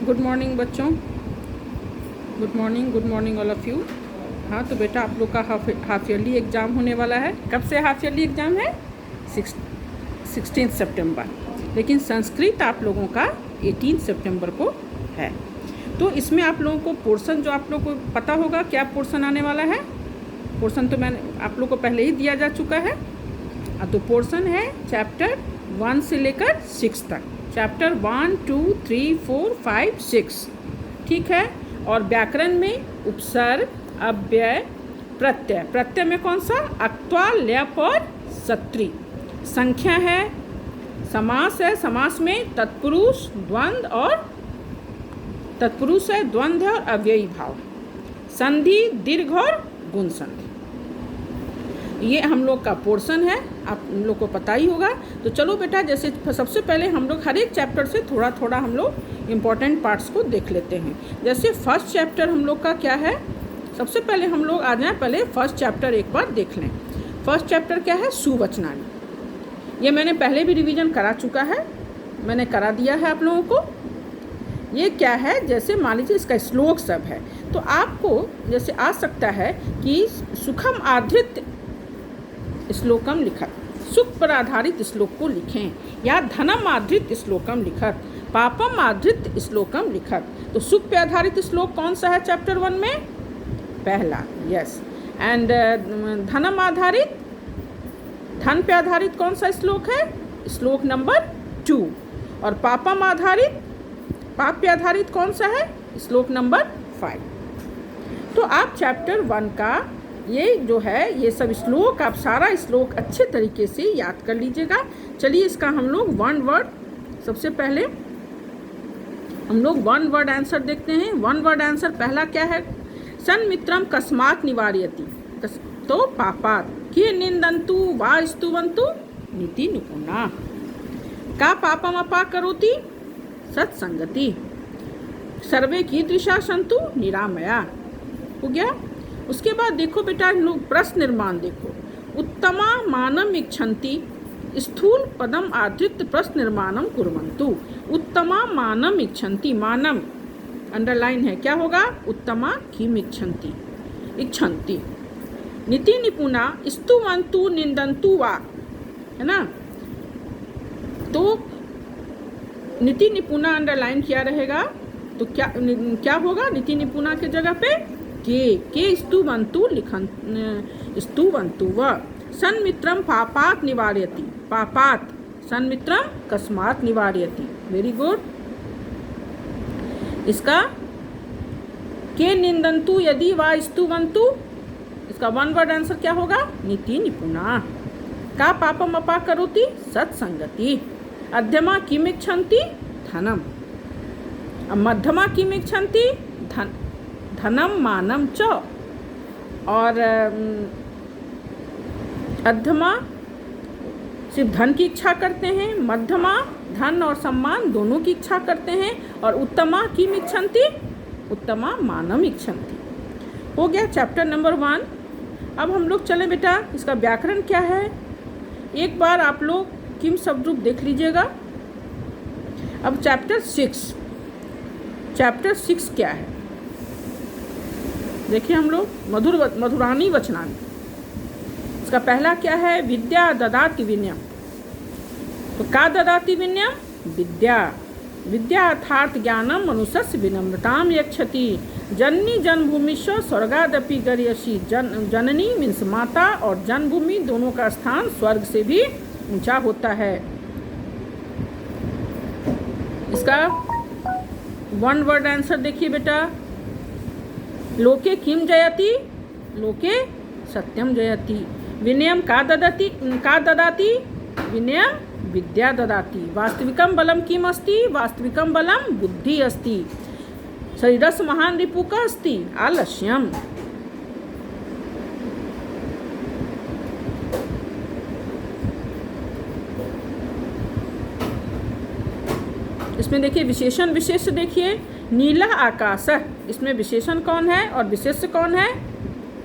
Good morning बच्चों, good morning all of you. हाँ तो बेटा आप लोग का हाफ ईयरली एग्ज़ाम होने वाला है। कब से हाफ ईयरली एग्ज़ाम है? 16 सितंबर। लेकिन संस्कृत आप लोगों का 18 सितंबर को है। तो इसमें आप लोगों को पोर्शन, जो आप लोग को पता होगा क्या पोर्शन आने वाला है। पोर्शन तो मैंने आप लोग को पहले ही दिया जा चुका है। तो पोर्शन है चैप्टर 1 से लेकर 6 तक। चैप्टर 1, 2, 3, 4, 5, 6, ठीक है। और व्याकरण में उपसर्ग, अव्यय, प्रत्यय। प्रत्यय में कौन सा? अक्त्वा, ल्यप और सत्री। संख्या है, समास है, समास में तत्पुरुष, द्वंद्व और तत्पुरुष है, द्वंद्व और अव्ययी भाव, संधि, दीर्घ और गुण संधि। ये हम लोग का पोर्शन है, आप लोग को पता ही होगा। तो चलो बेटा, जैसे सबसे पहले हम लोग हर एक चैप्टर से थोड़ा थोड़ा हम लोग इम्पॉर्टेंट पार्ट्स को देख लेते हैं। जैसे फर्स्ट चैप्टर हम लोग का क्या है, सबसे पहले हम लोग आ जाएं, पहले फर्स्ट चैप्टर एक बार देख लें। फर्स्ट चैप्टर क्या है? सुवचनानी। ये मैंने पहले भी रिवीजन करा चुका है, मैंने करा दिया है आप लोगों को। ये क्या है, जैसे मान लीजिए इसका श्लोक सब है, तो आपको जैसे आ सकता है कि सुखम आधृत श्लोकम लिखत, सुख पर आधारित श्लोक को लिखें, या धनम आधृत श्लोकम लिखत, पापम आधृत श्लोकम लिखत। तो सुख पे आधारित श्लोक कौन सा है चैप्टर 1 में? पहला, यस। एंड धनम आधारित, धन पे आधारित कौन सा श्लोक है? श्लोक नंबर 2। और पापम आधारित, पाप पे आधारित कौन सा है? श्लोक नंबर 5। तो आप चैप्टर 1 का ये जो है, ये सब श्लोक, आप सारा श्लोक अच्छे तरीके से याद कर लीजिएगा। चलिए इसका हम लोग वन वर्ड, सबसे पहले हम लोग वन वर्ड आंसर देखते हैं। वन वर्ड आंसर पहला क्या है? सन्मित्रम कस्मात् निवारयति, तो पापात्, के निंदन्तु वा स्तुवन्तु नीति निपुणा, का पापम अपा करोति सत्संगति, सर्वे कीदृशा सन्तु निरामया। हो गया। उसके बाद देखो बेटा, हम लोग प्रश्न निर्माण देखो। उत्तमा मानम इच्छन्ति स्थूल पदम आधृत प्रश्न निर्माणम कुर्वन्तु। उत्तमा मानम इच्छन्ति, मानम अंडरलाइन है, क्या होगा? उत्तमा किम इच्छन्ति, इच्छन्ति। नीति निपुणा स्तुवन्तु निंदन्तु वा, है ना। तो नीति निपुणा अंडरलाइन किया रहेगा, तो क्या होगा नीति निपुणा के जगह पे? के स्तुवन्तु लिखन, स्तुवन्तु व सन्मित्रम पापात् निवारयति, पापात्, सन्मित्रम कस्मात् निवारयति। Very good. इसका के निंदन्तु यदि वा स्तुवन्तु, इसका वन वर्ड आंसर क्या होगा? नीति निपुणा। का पापम अपा करोति सत्संगति। अध्यमा किम इच्छन्ति धनम, मध्यमा किम इच्छन्ति धनम मानम च। और अध्यमा सिर्फ धन की इच्छा करते हैं, मध्यमा धन और सम्मान दोनों की इच्छा करते हैं, और उत्तमा किम इच्छन्ति, उत्तमा मानम इच्छन्ति। हो गया चैप्टर नंबर 1। अब हम लोग चलें बेटा, इसका व्याकरण क्या है एक बार आप लोग किम शब्द रूप देख लीजिएगा। अब चैप्टर 6, चैप्टर 6 क्या है देखिए हम लोग। मधुरानी वचनानी। इसका पहला क्या है? विद्या ददाति विनयम। तो का ददाति विनयम? विद्या। विद्या अर्थात ज्ञानम मनुष्यस्य विनम्रताम यच्छति। जननी जन्मभूमिश्च स्वर्गादपि गर्यसि। जननी मीन्स माता, और जन्मभूमि दोनों का स्थान स्वर्ग से भी ऊंचा होता है। इसका वन वर्ड आंसर देखिए बेटा। लोके किम जयति, लोके सत्यम जयति। विनयम का ददाति, विनयम विद्या ददाति। वास्तविकम बलम किम अस्ति, वास्तविकम बलम बुद्धि अस्ति। शरीरस्य महान रिपुका अस्ति आलस्यम। इसमें देखिए विशेषण विशेष देखिए। नीला आकाश, इसमें विशेषण कौन है और विशेष कौन है?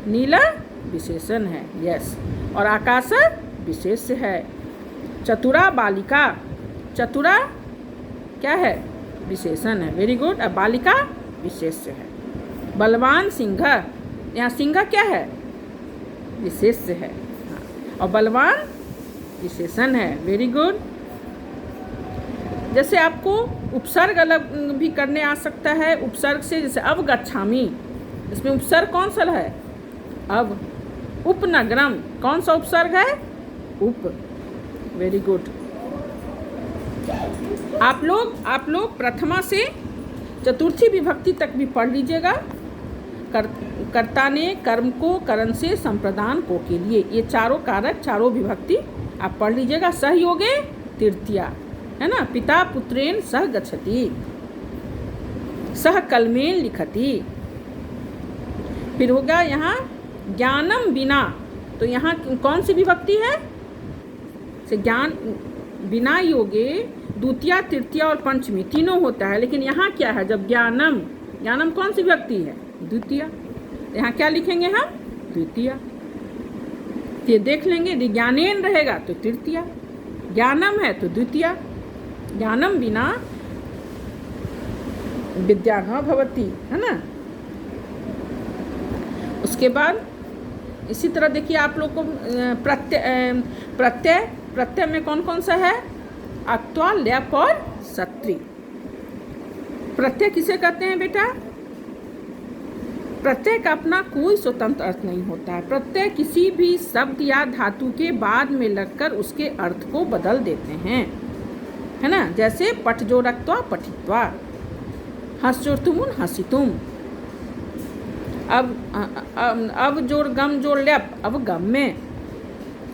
नीला विशेषण है, यस, और आकाश विशेष है। चतुरा बालिका, चतुरा क्या है? विशेषण है, वेरी गुड। अब बालिका विशेष्य है। बलवान सिंह, यहाँ सिंह क्या है? विशेष्य है, और बलवान विशेषण है, वेरी गुड। जैसे आपको उपसर्ग अलग भी करने आ सकता है, उपसर्ग से, जैसे अवगच्छामि, इसमें उपसर्ग कौन सा है? अव। उपनगरम, कौन सा उपसर्ग है? उप, वेरी गुड। आप लोग प्रथमा से चतुर्थी विभक्ति तक भी पढ़ लीजिएगा। कर्ता ने कर्म को करण से संप्रदान को के लिए, ये चारों कारक, चारों विभक्ति आप पढ़ लीजिएगा। सहयोगे तृतीया, है ना। पिता पुत्रेण सह गच्छति, सह कलमेन लिखति। फिर होगा यहाँ ज्ञानम बिना, तो यहाँ कौन सी विभक्ति है? से ज्ञान बिना योगे द्वितीया, तृतीया और पंचमी तीनों होता है, लेकिन यहाँ क्या है? जब ज्ञानम कौन सी विभक्ति है? द्वितीया। यहाँ क्या लिखेंगे हम? द्वितीया। ये देख लेंगे, ज्ञानेन रहेगा तो तृतीया, ज्ञानम है तो द्वितीया। ज्ञानम बिना विद्या न भवति, है ना। उसके बाद इसी तरह देखिए आप लोग को प्रत्यय में कौन कौन सा है? अक्त्वा, ल्याप और सत्री। प्रत्यय किसे कहते हैं बेटा? प्रत्यय का अपना कोई स्वतंत्र अर्थ नहीं होता है। प्रत्यय किसी भी शब्द या धातु के बाद में लगकर उसके अर्थ को बदल देते हैं, है ना। जैसे पठ जोड़ अक्त्वा, पठित्वा। हंस जोड़ तुमुन, हंसितुम। अब जोड़ गम जोड़ ल्याप, अब गम में।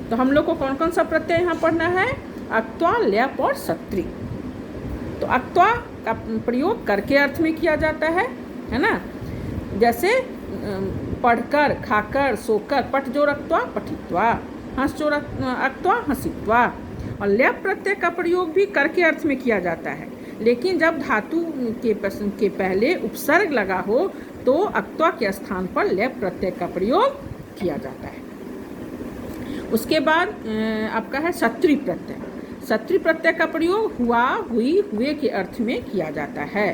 तो हम लोग को कौन कौन सा प्रत्यय यहाँ पढ़ना है? अक्त्वा, ल्याप और सत्री। तो अक्त्वा का प्रयोग करके अर्थ में किया जाता है ना। जैसे पढ़कर, खाकर, सोकर। पठ जोड़ अक्त्वा, पठित्वा। हंस जोड़ अक्त्वा, हंसित्वा। और ल्याप प्रत्यय का प्रयोग भी करके अर्थ में किया जाता है, लेकिन जब धातु के पहले उपसर्ग लगा हो तो अक्त्वा के स्थान पर ल्याप प्रत्यय का प्रयोग किया जाता है। उसके बाद आपका है सत्री प्रत्यय। सत्री प्रत्यय का प्रयोग हुआ, हुई, हुए के अर्थ में किया जाता है।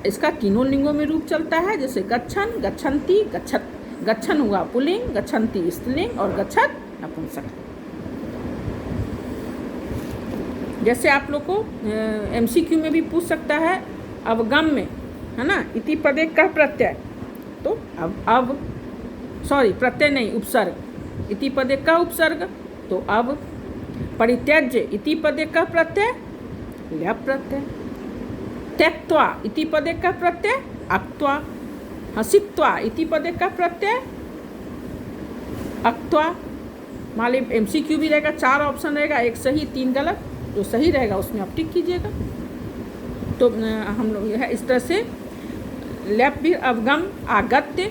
इसका तीनों लिंगों में रूप चलता है, जैसे गच्छन, गच्छन्ति, गच्छत। गच्छन हुआ पुल्लिंग, गच्छन्ति स्त्रीलिंग और गच्छत नपुंसक। जैसे आप लोग को MCQ में भी पूछ सकता है, अवगम में, है ना, इति पदे का प्रत्यय, तो प्रत्यय नहीं, उपसर्ग। इति पदे का उपसर्ग, तो अब। परित्यज्य इति पदे का प्रत्यय, ल्याप प्रत्यय। त्यक्त्वा इति पदे का प्रत्यय, अक्त्वा। हसित्वा इति पदे का प्रत्यय, अक्त्वा। मान ली MCQ भी रहेगा, 4 ऑप्शन रहेगा, एक सही 3 गलत। जो सही रहेगा उसमें आप टिक कीजिएगा। तो हम लोग है इस तरह से ल्याप भी अवगम, आगत्य।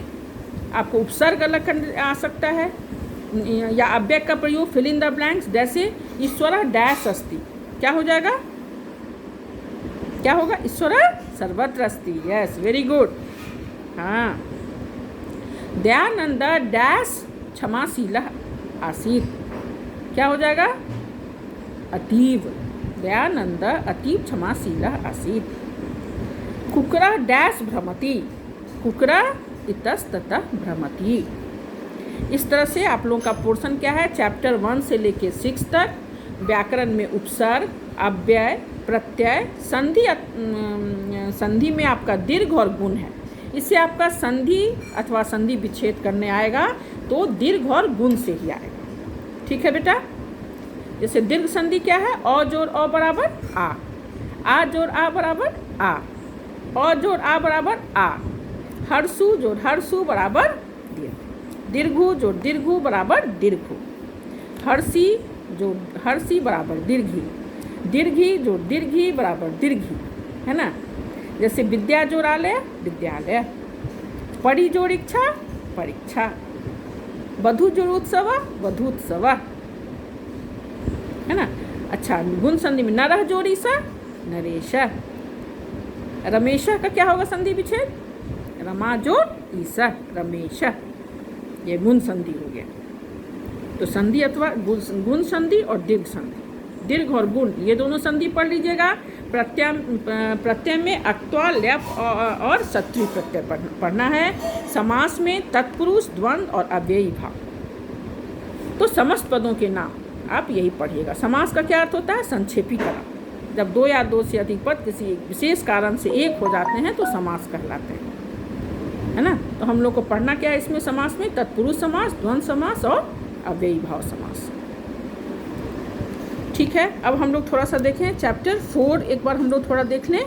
आपको उपसर्ग अलग करने आ सकता है, या अव्यय का प्रयोग, फिल इन द ब्लैंक्स। जैसे ईश्वर डैश अस्ति, क्या हो जाएगा? क्या होगा? ईश्वर सर्वत्र अस्ति, यस, वेरी गुड। हाँ। दयानंद डैश क्षमाशील आसीत, क्या हो जाएगा? अतीव। दयानंद अतीव क्षमाशील आसीत। कुकरा डैश भ्रमति, कुकरा इतस्ततः भ्रमति। इस तरह से आप लोगों का पोर्शन क्या है? चैप्टर 1 से लेके 6 तक व्याकरण में उपसर्ग, अव्यय, प्रत्यय, संधि। संधि में आपका दीर्घ और गुण है। इससे आपका संधि अथवा संधि विच्छेद करने आएगा तो दीर्घ और गुण से ही आएगा, ठीक है बेटा। जैसे दीर्घ संधि क्या है? अ जोड़ अ बराबर आ जोड़ आ बराबर आ, अ जोड़ आ बराबर आ। हर्षु जोड़ हर्षु बराबर दीर्घ, दीर्घु जोड़ दीर्घु बराबर दीर्घु। हर्षी जोड़ हर्षी बराबर दीर्घी, दीर्घी जोड़ दीर्घी बराबर दीर्घी, है ना। जैसे विद्या जोड़ालय विद्यालय, पढ़ी जोड़ इच्छा परीक्षा, वधु जोड़ उत्सव वधूत्सव, है ना। अच्छा, गुण संधि में नरह जोड़ ईसा नरेश। रमेशा का क्या होगा संधि विच्छेद? रमा जोड़ ईसा रमेश, ये गुण संधि हो गया। तो संधि अथवा गुण संधि और दीर्घ संधि दीर्घ और गुण, ये दोनों संधि पढ़ लीजिएगा। प्रत्यय में अक्त्वा, ल्यप और सत्वी प्रत्यय पढ़ना है। समास में तत्पुरुष, द्वंद्व और अव्ययी भाव। तो समस्त पदों के नाम आप यही पढ़िएगा। समास का क्या अर्थ होता है? संक्षेपीकरण। जब दो या दो से अधिक पद किसी विशेष कारण से एक हो जाते हैं तो समास कहलाते हैं, है ना। तो हम लोग को पढ़ना क्या है इसमें? समास में तत्पुरुष समास, द्वंद्व समास और अव्ययी भाव समास। ठीक है, अब हम लोग थोड़ा सा देखें चैप्टर 4, एक बार हम लोग थोड़ा देख लें।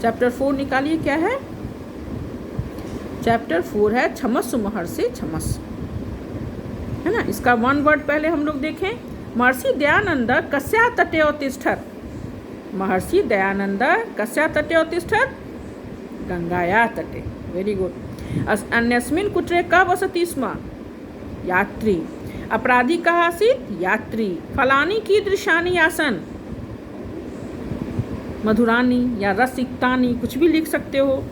चैप्टर 4 निकालिए, क्या है? चैप्टर 4 है क्षमस्व महर्षि क्षमस्व, है ना। इसका वन वर्ड पहले हम लोग देखें। महर्षि दयानंद कस्या तटे उत्तिष्ठत्। महर्षि दयानंद कस्या तटे उत्तिष्ठत्? गंगाया तटे। Very good. अन्यस्मिन् कुट्रे कः वसति स्म? यात्री। अपराधी कः आसीत्? यात्री। फलानि कीदृशानि आसन्? मधुरानि या रसिक्तानि, कुछ भी लिख सकते हो।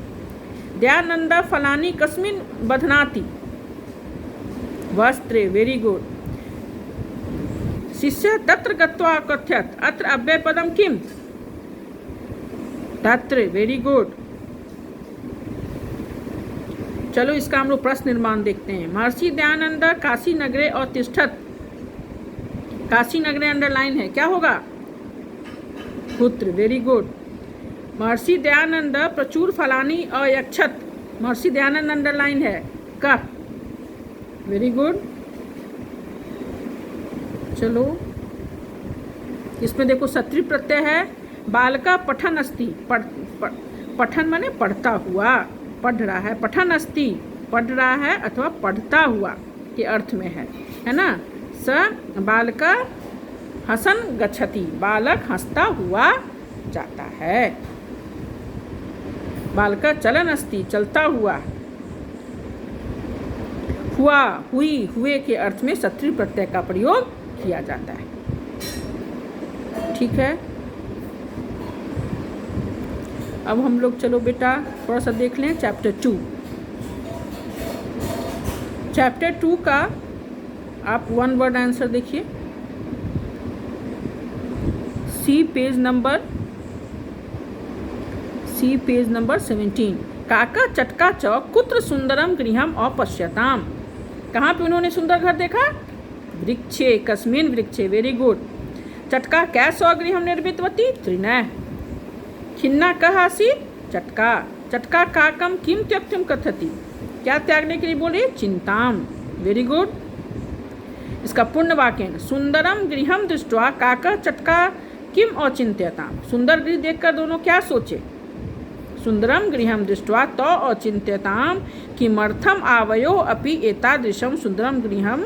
दयानंद फलानि कस्मिन् बध्नाति? वस्त्रे। Very good. शिष्य तत्र गत्वा अकथयत् अत्र अव्ययपदं किम्? तत्र। Very good. चलो इसका हम लोग प्रश्न निर्माण देखते हैं। महर्षि दयानंद काशी नगरे उत्तिष्ठत्। काशी नगरे अंडरलाइन है, क्या होगा? पुत्र। Very good. महर्षि दयानंद प्रचुर फलानि अयच्छत्। महर्षि दयानंद अंडरलाइन है, का? Very good. चलो इसमें देखो सत्री प्रत्यय है। बालका पठन अस्ति। पठन माने पढ़ता हुआ, पढ़ रहा है। पठन अस्ति, पढ़ रहा है अथवा पढ़ता हुआ के अर्थ में है ना। स बालका हसन गच्छति। बालक हंसता हुआ जाता है। बालका चलन अस्ति, चलता हुआ। हुआ, हुई, हुए के अर्थ में सत्री प्रत्यय का प्रयोग किया जाता है। ठीक है, अब हम लोग चलो बेटा थोड़ा सा देख लें चैप्टर 2। चैप्टर 2 का आप वन वर्ड आंसर देखिए। सी पेज नंबर 17। काका चटका च कुत्र सुंदरम गृहम अपश्यताम। कहाँ पे उन्होंने सुंदर घर देखा? वृक्षे। कस्मिन् वृक्षे। Very good. चटका क्या स्वगृहम निर्मितवती? तृणः। खिन्ना कः आसीत्? चटका। चटका काकम किम त्यक्तुम कथति? क्या त्यागने के लिए बोले? चिंताम। Very good. इसका पूर्ण वाक्य, सुंदरम गृहम दृष्ट्वा काका चटका किम औचिन्त्यताम। सुंदर गृह देखकर दोनों क्या सोचे? सुंदरम गृहम दृष्ट्वा तो औचिन्त्यताम किमर्थम आवयो अपि एतादृशम सुंदरम गृहम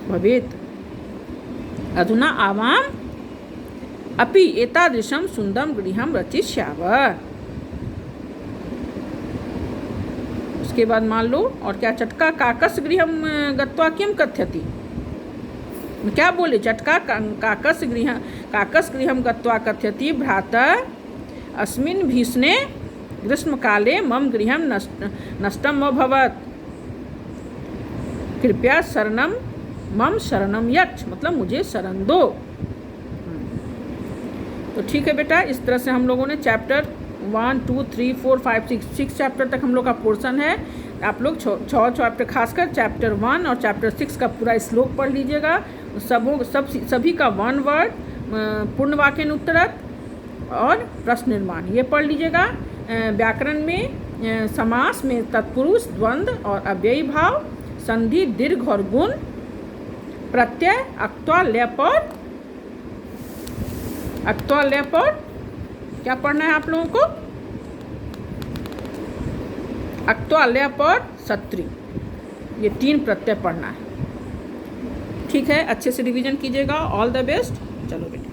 भवेत्। अधुना आवाम अपि एतादृशम सुंदरम गृहम रचिष्याव। उसके बाद मान लो और क्या? चटका काकस गृहम गत्वा किम कथयति। क्या बोले? चटका काकस गृहम गत्वा कथयति भ्राता अस्मिन् भीषणे ग्रीष्मकाले मम गृहम नष्टम अभवत्। कृपया शरणम मम शरणम यच्छ, मतलब मुझे शरण दो। तो ठीक है बेटा, इस तरह से हम लोगों ने चैप्टर 1, 2, 3, 4, 5, 6 चैप्टर तक हम लोग का पोर्शन है। आप लोग 6 चैप्टर खासकर चैप्टर 1 और चैप्टर 6 का पूरा श्लोक पढ़ लीजिएगा। सभी का वन वर्ड, पूर्ण वाक्य उत्तरत और प्रश्न निर्माण ये पढ़ लीजिएगा। व्याकरण में समास में तत्पुरुष, द्वंद्व और अव्ययी भाव, संधि, दीर्घ और गुण, प्रत्यय, अक्त्वा, ल्यप और क्या पढ़ना है आप लोगों को? अक्त्वा, ल्यप और सत्री, ये 3 प्रत्यय पढ़ना है। ठीक है, अच्छे से रिवीजन कीजिएगा। All the best. चलो बेटा।